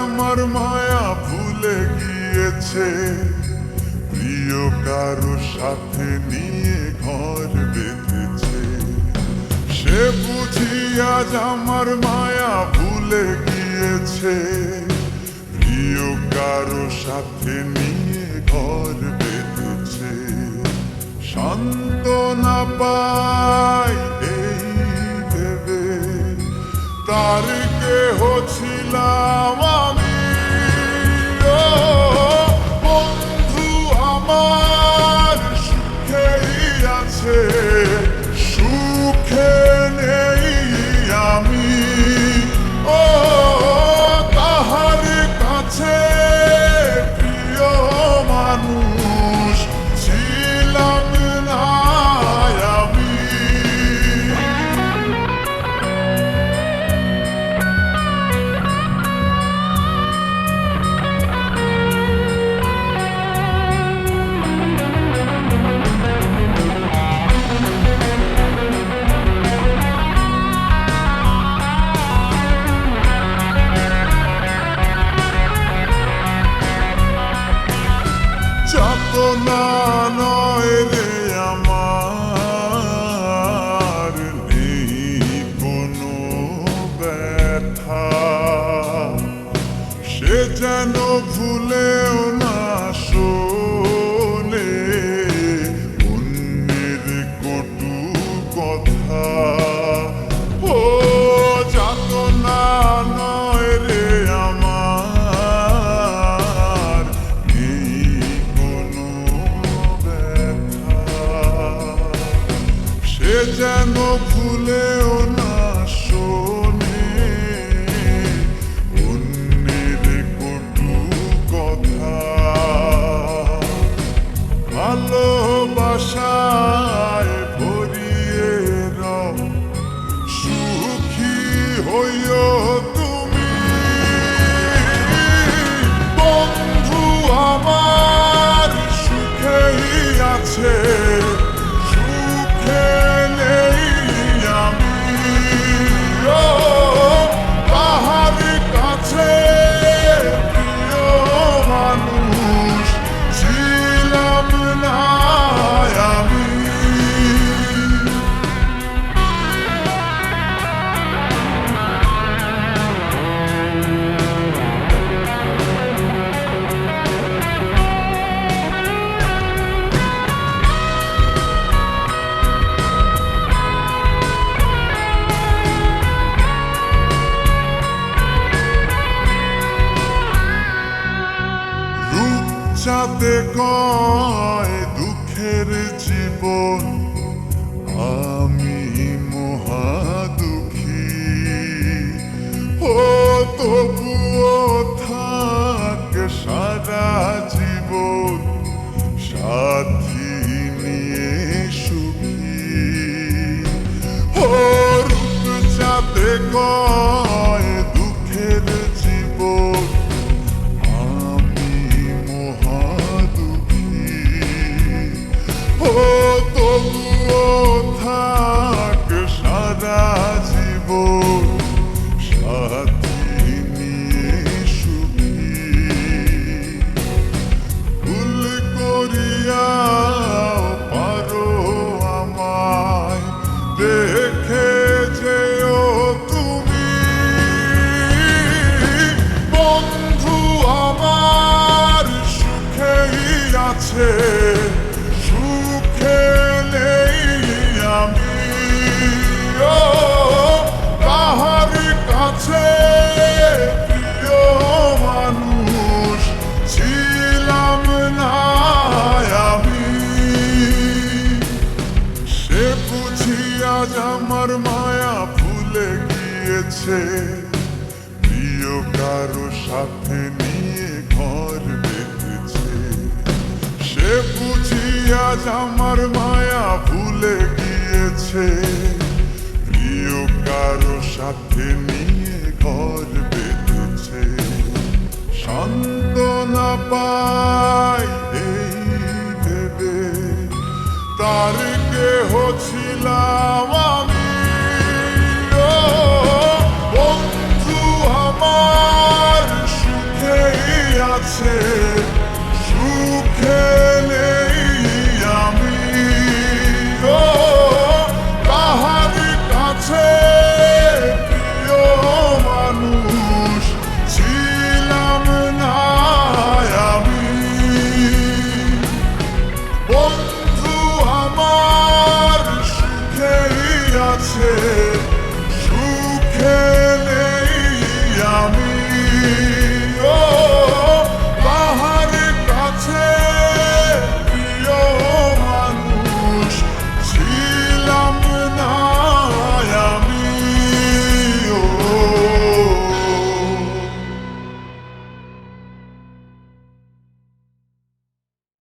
আমার মায়া ভুলে গিয়েছে, প্রিয় কারো সাথে নিয়ে ঘর বেঁধেছে। সে বুঝি আজ আমার মায়া ভুলে গিয়েছে, প্রিয় কারো সাথে নিয়ে ঘর বেঁধেছে। সান্ত্বনা পাই এই ভেবে তার কেহ ছিলাম আমি। বন্ধু আমার সুখেই আছে, সুখে নেই আমি। তাহার কাছে প্রিয় মানুষ ছিলাম না আমি। যাতনা নয় রে আমার, নেই কোনো ব্যথা, সে যেন ভুলেও না শোনে অন্যের কটু কথা। ও যাতনা নয় রে আমার, নেই কোনো ব্যথা, সে যেন ভুলেও না শোনে অন্যের কটু কথা। ভালোবাসায় ভরিয়ে রও, সুখী হইও তুমি। বন্ধু আমার সুখেই আছে, সুখে নেই আমি। তাহার কাছে প্রিয় মানুষ ছিলাম না আমি। রূপচাঁদে কয় দুঃখের জীবন, আমি মহা দুঃখী। তবুও থাকে সারা জীবন সাথী নিয়ে সুখী। রূপচাঁদে কয় দুঃখের জীবন, তবুও থাক সারা জীবন সাথী নিয়ে সুখী। ভুল করিয়াও পারো আমায় দেখে যেও তুমি। বন্ধু আমার সুখেই আছে, সুখে নেই আমি। তাহার কাছে প্রিয় মানুষ ছিলাম না আমি। সে বুঝি আজ আমার মায়া ভুলে গিয়েছে, প্রিয় কারো সাথে নিয়ে ঘর বেঁধেছে। সে বুঝি আজ আমার মায়া ভুলে গিয়েছে, প্রিয় কারো সাথে নিয়ে ঘর বেঁধেছে। সান্ত্বনা পাই এই ভেবে তার কেহ ছিলাম